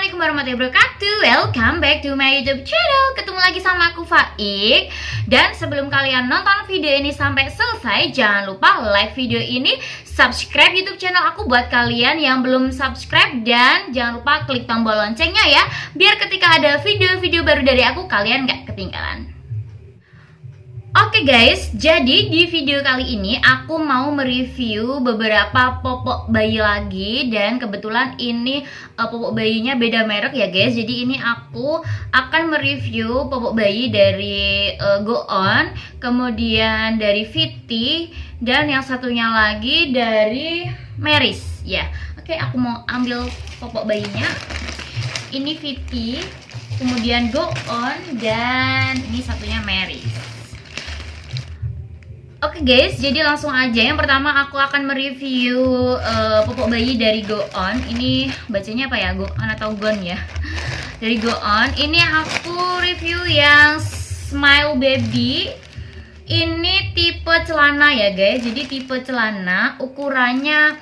Assalamualaikum warahmatullahi wabarakatuh. Welcome back to my YouTube channel. Ketemu lagi sama aku Faik. Dan sebelum kalian nonton video ini sampai selesai, jangan lupa like video ini, subscribe YouTube channel aku buat kalian yang belum subscribe, dan jangan lupa klik tombol loncengnya ya, biar ketika ada video-video baru dari aku kalian gak ketinggalan. Oke guys, jadi di video kali ini aku mau mereview beberapa popok bayi lagi. Dan kebetulan ini popok bayinya beda merek ya guys. Jadi ini aku akan mereview popok bayi dari Go On, kemudian dari Viti, dan yang satunya lagi dari Meris ya. Oke, aku mau ambil popok bayinya. Ini Viti, kemudian Go On, dan ini satunya Meris. Oke guys, jadi langsung aja. Yang pertama aku akan mereview popok bayi dari Go On. Ini bacanya apa ya? Go On atau Gon ya? Dari Go On. Ini aku review yang Smile Baby. Ini tipe celana ya guys. Jadi tipe celana ukurannya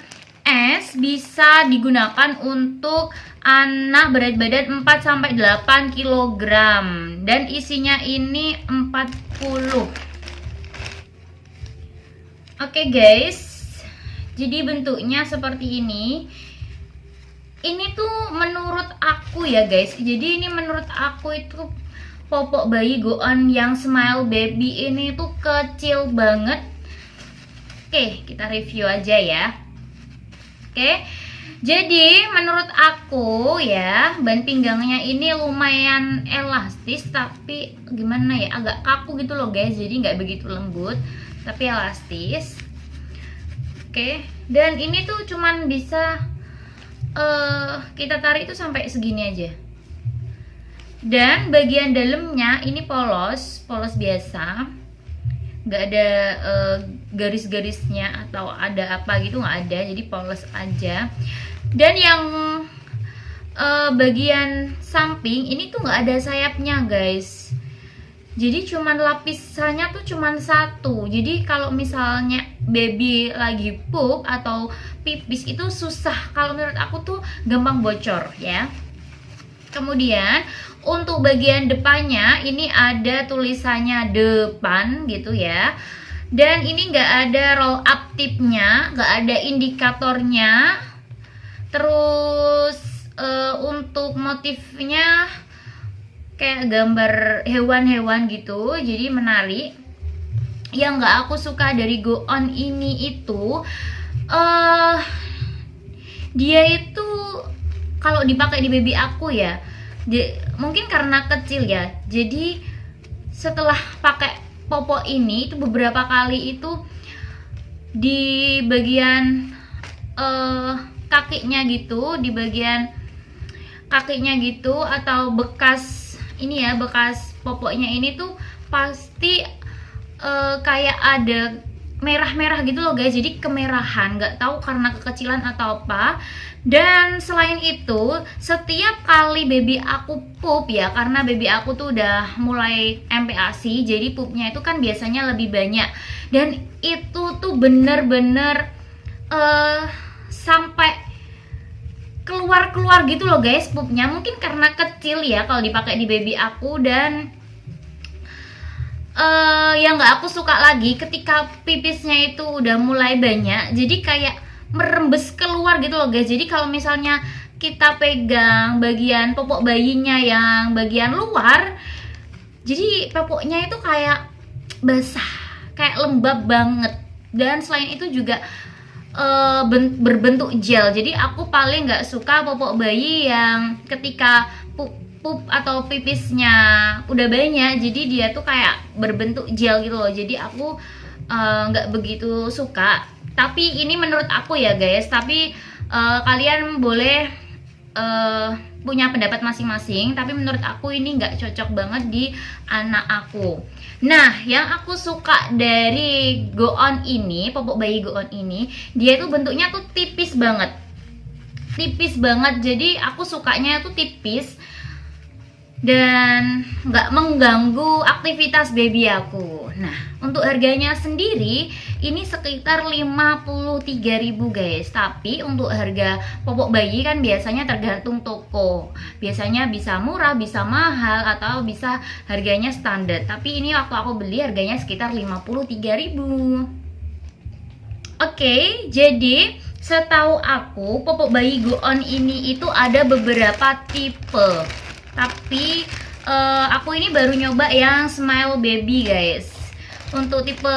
S, bisa digunakan untuk anak berat badan 4-8 kg. Dan isinya ini 40. Oke guys, jadi bentuknya seperti ini. Ini tuh menurut aku ya guys, jadi ini menurut aku itu popok bayi Go On yang Smile Baby ini tuh kecil banget. Oke, kita review aja ya. Oke, jadi menurut aku ya, ban pinggangnya ini lumayan elastis, tapi gimana ya, agak kaku gitu loh guys. Jadi nggak begitu lembut, tapi elastis. Oke, dan ini tuh cuman bisa kita tarik itu sampai segini aja. Dan bagian dalamnya ini polos biasa, nggak ada garis-garisnya atau ada apa gitu, nggak ada. Jadi polos aja. Dan yang bagian samping ini tuh nggak ada sayapnya guys. Jadi cuman lapisannya tuh cuman satu. Jadi kalau misalnya baby lagi pup atau pipis itu susah. Kalau menurut aku tuh gampang bocor ya. Kemudian untuk bagian depannya ini ada tulisannya depan gitu ya. Dan ini nggak ada roll up tipnya, nggak ada indikatornya. Terus untuk motifnya kayak gambar hewan-hewan gitu, jadi menarik. Yang nggak aku suka dari Go On ini itu dia itu kalau dipakai di baby aku ya, mungkin karena kecil ya, jadi setelah pakai popok ini itu beberapa kali itu di bagian kakinya gitu, di bagian kakinya gitu, atau bekas ini ya, bekas popoknya ini tuh pasti kayak ada merah-merah gitu loh guys. Jadi kemerahan, nggak tahu karena kekecilan atau apa. Dan selain itu, setiap kali baby aku pup ya, karena baby aku tuh udah mulai MPASI, jadi pupnya itu kan biasanya lebih banyak. Dan itu tuh bener-bener sampai keluar gitu loh guys pupnya. Mungkin karena kecil ya kalau dipakai di baby aku. Dan yang nggak aku suka lagi ketika pipisnya itu udah mulai banyak, jadi kayak merembes keluar gitu loh guys. Jadi kalau misalnya kita pegang bagian popok bayinya yang bagian luar, jadi popoknya itu kayak basah, kayak lembab banget. Dan selain itu juga berbentuk gel. Jadi aku paling nggak suka popok bayi yang ketika pup atau pipisnya udah banyak, jadi dia tuh kayak berbentuk gel gitu loh. Jadi aku nggak begitu suka. Tapi ini menurut aku ya guys. Tapi kalian boleh punya pendapat masing-masing. Tapi menurut aku ini nggak cocok banget di anak aku. Nah, yang aku suka dari Go On ini, popok bayi Go On ini, dia tuh bentuknya tuh tipis banget. Tipis banget. Jadi aku sukanya tuh tipis. dan nggak mengganggu aktivitas baby aku. Nah, untuk harganya sendiri ini sekitar 53.000 guys. Tapi untuk harga popok bayi kan biasanya tergantung toko. Biasanya bisa murah, bisa mahal, atau bisa harganya standar. Tapi ini waktu aku beli harganya sekitar 53.000. Oke, jadi setahu aku popok bayi Go On ini itu ada beberapa tipe. Tapi aku ini baru nyoba yang Smile Baby guys. Untuk tipe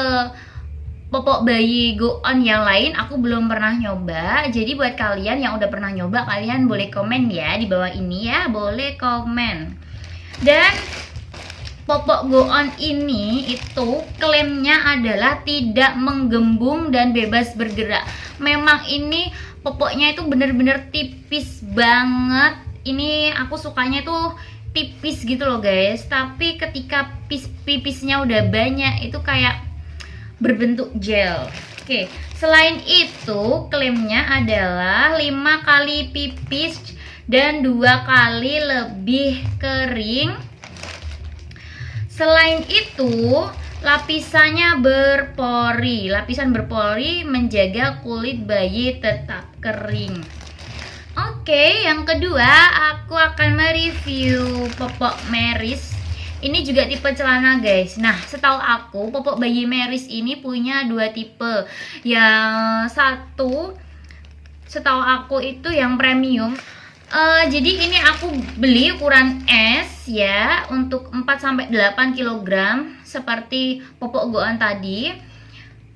popok bayi Go On yang lain aku belum pernah nyoba. Jadi buat kalian yang udah pernah nyoba, kalian boleh komen ya di bawah ini ya, boleh komen. Dan popok Go On ini itu klaimnya adalah tidak menggembung dan bebas bergerak. Memang ini popoknya itu bener-bener tipis banget. Ini aku sukanya tuh tipis gitu loh guys. Tapi ketika pipisnya udah banyak itu kayak berbentuk gel. Oke, selain itu klaimnya adalah 5 kali pipis dan 2 kali lebih kering. Selain itu lapisannya berpori. Lapisan berpori menjaga kulit bayi tetap kering. Oke, yang kedua aku akan mereview popok Meris. Ini juga tipe celana guys. Nah, setahu aku popok bayi Meris ini punya 2 tipe. Yang satu setahu aku itu yang premium. Jadi ini aku beli ukuran S ya, untuk 4-8 kg seperti popok Go On tadi.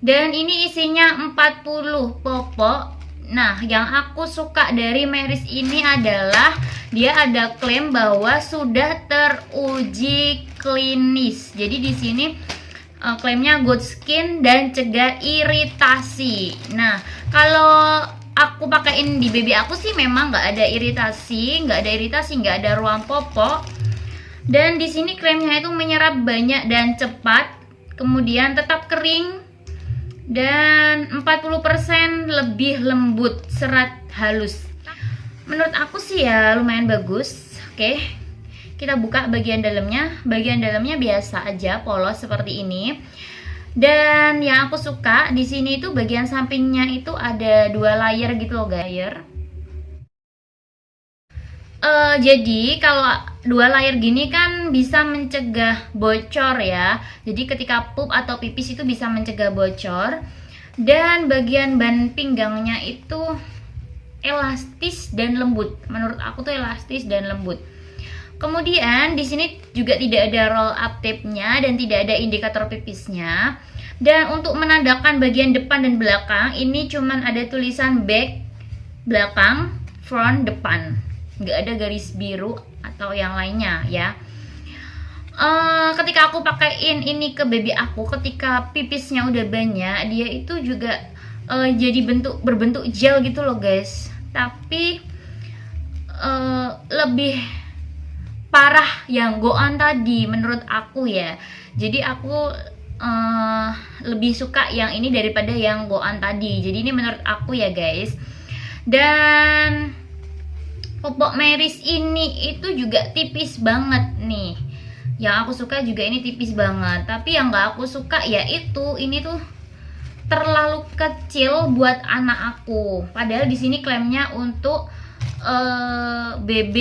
Dan ini isinya 40 popok. Nah, yang aku suka dari Meris ini adalah dia ada klaim bahwa sudah teruji klinis. Jadi di sini klaimnya good skin dan cegah iritasi. Nah, kalau aku pakaiin di baby aku sih memang nggak ada iritasi, nggak ada ruam popok. Dan di sini klaimnya itu menyerap banyak dan cepat, kemudian tetap kering. Dan 40% lebih lembut, serat halus. Menurut aku sih ya lumayan bagus. Oke, kita buka bagian dalamnya. Bagian dalamnya biasa aja, polos seperti ini. Dan yang aku suka di sini itu bagian sampingnya itu ada 2 layer gitu loh guys. Jadi kalau 2 layer gini kan bisa mencegah bocor ya. Jadi ketika pup atau pipis itu bisa mencegah bocor. Dan bagian ban pinggangnya itu elastis dan lembut. Menurut aku tuh elastis dan lembut. Kemudian di sini juga tidak ada roll up tape-nya dan tidak ada indikator pipisnya. Dan untuk menandakan bagian depan dan belakang ini cuman ada tulisan back, belakang, front, depan. Nggak ada garis biru atau yang lainnya ya. Ketika aku pakaiin ini ke baby aku, ketika pipisnya udah banyak, dia itu juga jadi berbentuk gel gitu loh guys. Tapi lebih parah yang Go On tadi menurut aku ya. Jadi aku lebih suka yang ini daripada yang Go On tadi. Jadi ini menurut aku ya guys. Dan popok Meris ini itu juga tipis banget nih. Yang aku suka juga ini tipis banget. Tapi yang gak aku suka ya itu, ini tuh terlalu kecil buat anak aku. Padahal di sini klaimnya untuk BB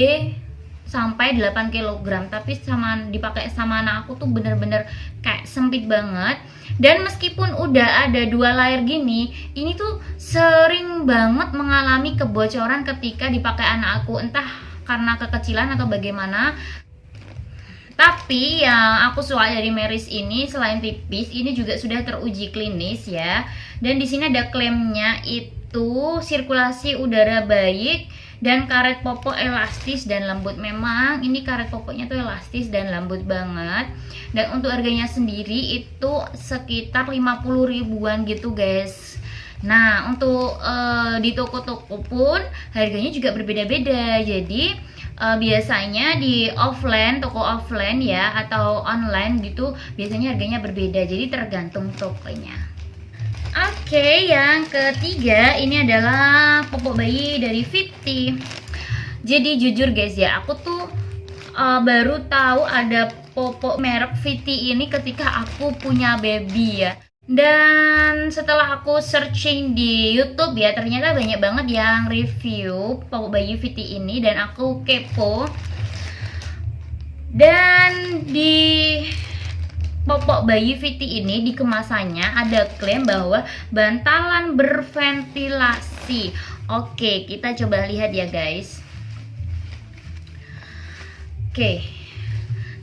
sampai 8 kg. Tapi dipakai sama anak aku tuh bener-bener kayak sempit banget. Dan meskipun udah ada 2 layer gini, ini tuh sering banget mengalami kebocoran ketika dipakai anak aku, entah karena kekecilan atau bagaimana. Tapi yang aku suka dari Meris ini selain tipis, ini juga sudah teruji klinis ya. Dan di sini ada klaimnya itu sirkulasi udara baik dan karet popok elastis dan lembut. Memang ini karet popoknya tuh elastis dan lembut banget. Dan untuk harganya sendiri itu sekitar 50 ribuan gitu guys. Nah, untuk di toko-toko pun harganya juga berbeda-beda. Jadi biasanya di offline, toko offline ya, atau online gitu, biasanya harganya berbeda. Jadi tergantung tokonya. Oke, yang ketiga ini adalah popok bayi dari Fitty. Jadi jujur guys ya, aku tuh baru tahu ada popok merek Viti ini ketika aku punya baby ya. Dan setelah aku searching di YouTube ya, ternyata banyak banget yang review popok bayi Viti ini dan aku kepo. Dan di popok bayi Viti ini di kemasannya ada klaim bahwa bantalan berventilasi. Oke, kita coba lihat ya guys. Oke,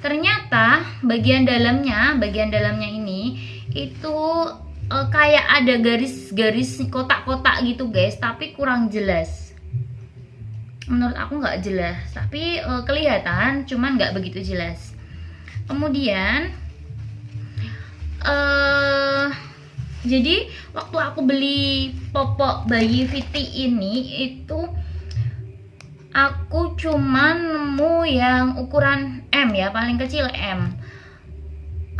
ternyata bagian dalamnya ini itu kayak ada garis-garis kotak-kotak gitu guys, tapi kurang jelas. Menurut aku nggak jelas, tapi kelihatan, cuman nggak begitu jelas. Kemudian jadi waktu aku beli popok bayi Viti ini itu aku cuman nemu yang ukuran M ya, paling kecil M.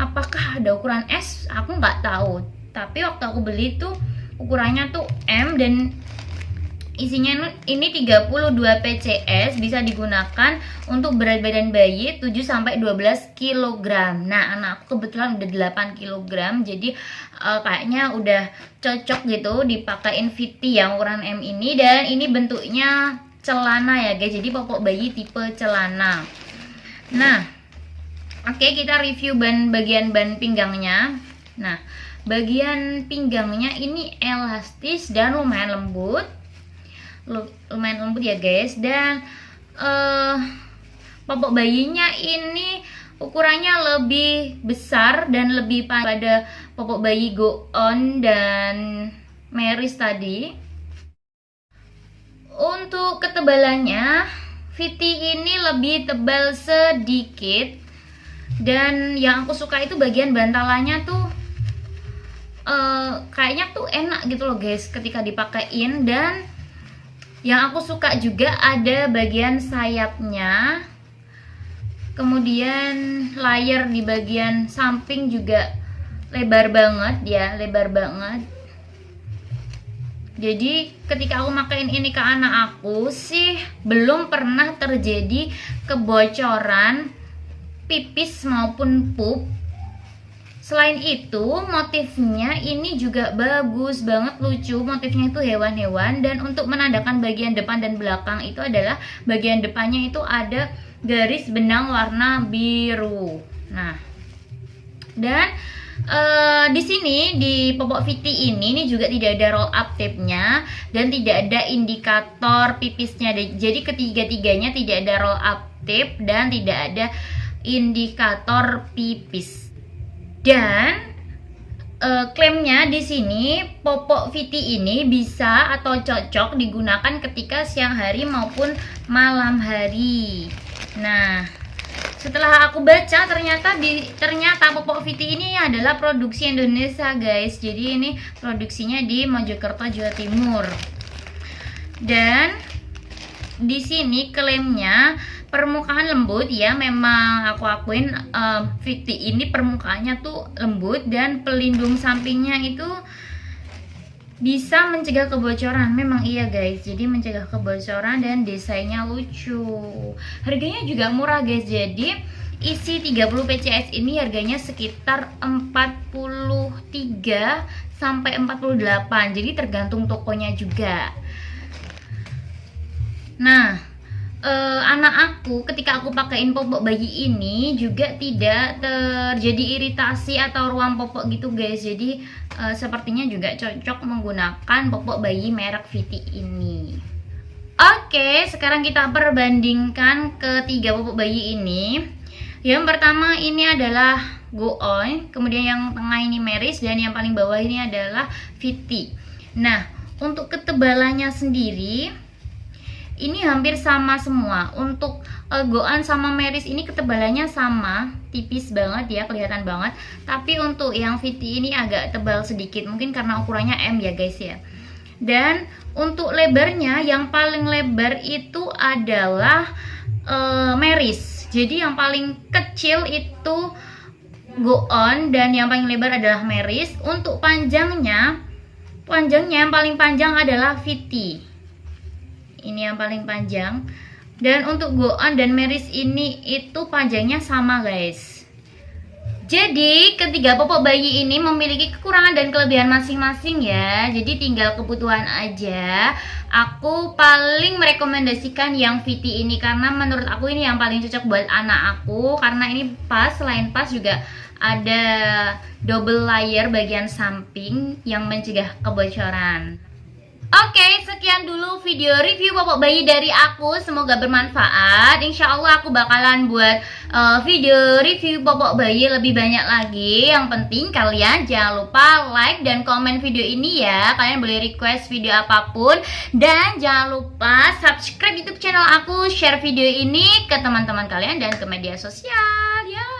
Apakah ada ukuran S? Aku nggak tahu. Tapi waktu aku beli tuh ukurannya tuh M dan isinya ini 32 PCS, bisa digunakan untuk berat badan bayi 7-12 kg. Nah, anakku kebetulan udah 8 kg, jadi kayaknya udah cocok gitu dipakein Viti yang ukuran M ini. Dan ini bentuknya celana ya guys, jadi popok bayi tipe celana. Nah, oke, kita review bagian ban pinggangnya. Nah, bagian pinggangnya ini elastis dan lumayan lembut ya guys. Dan popok bayinya ini ukurannya lebih besar dan lebih pada popok bayi Go On dan Meris tadi. Untuk ketebalannya, Viti ini lebih tebal sedikit. Dan yang aku suka itu bagian bantalannya tuh kayaknya tuh enak gitu loh guys ketika dipakein. Dan yang aku suka juga ada bagian sayapnya. Kemudian layar di bagian samping juga lebar banget ya, lebar banget. Jadi ketika aku makain ini ke anak aku sih belum pernah terjadi kebocoran pipis maupun pup. Selain itu motifnya ini juga bagus banget, lucu. Motifnya itu hewan-hewan. Dan untuk menandakan bagian depan dan belakang itu adalah bagian depannya itu ada garis benang warna biru. Nah, dan di sini di popok Viti ini juga tidak ada roll up tape-nya dan tidak ada indikator pipisnya. Jadi ketiga-tiganya tidak ada roll up tape dan tidak ada indikator pipis. Dan klaimnya di sini popok Viti ini bisa atau cocok digunakan ketika siang hari maupun malam hari. Nah, setelah aku baca ternyata popok Viti ini adalah produksi Indonesia guys. Jadi ini produksinya di Mojokerto, Jawa Timur. Dan di sini klaimnya permukaan lembut ya, memang aku akuin Viti ini permukaannya tuh lembut dan pelindung sampingnya itu bisa mencegah kebocoran. Memang iya guys, jadi mencegah kebocoran dan desainnya lucu. Harganya juga murah guys, jadi isi 30 PCS ini harganya sekitar 43 sampai 48. Jadi tergantung tokonya juga. Nah, anak aku ketika aku pakaiin popok bayi ini juga tidak terjadi iritasi atau ruam popok gitu guys. Jadi sepertinya juga cocok menggunakan popok bayi merek Viti ini. Oke, sekarang kita perbandingkan ketiga popok bayi ini. Yang pertama ini adalah Go On, kemudian yang tengah ini Meris, dan yang paling bawah ini adalah Viti. Nah, untuk ketebalannya sendiri ini hampir sama semua. Untuk Go On sama Meris ini ketebalannya sama, tipis banget ya, kelihatan banget. Tapi untuk yang Viti ini agak tebal sedikit, mungkin karena ukurannya M ya guys ya. Dan untuk lebarnya yang paling lebar itu adalah Meris. Jadi yang paling kecil itu Go On dan yang paling lebar adalah Meris. Untuk panjangnya yang paling panjang adalah Viti. Ini yang paling panjang. Dan untuk go on dan meris ini itu panjangnya sama guys. Jadi ketiga popok bayi ini memiliki kekurangan dan kelebihan masing-masing ya. Jadi tinggal kebutuhan aja. Aku paling merekomendasikan yang VT ini karena menurut aku ini yang paling cocok buat anak aku. Karena ini pas, selain pas juga ada double layer bagian samping yang mencegah kebocoran. Oke, sekian dulu video review popok bayi dari aku. Semoga bermanfaat. Insya Allah aku bakalan buat video review popok bayi lebih banyak lagi. Yang penting kalian jangan lupa like dan komen video ini ya. Kalian boleh request video apapun. Dan jangan lupa subscribe YouTube channel aku, share video ini ke teman-teman kalian dan ke media sosial ya.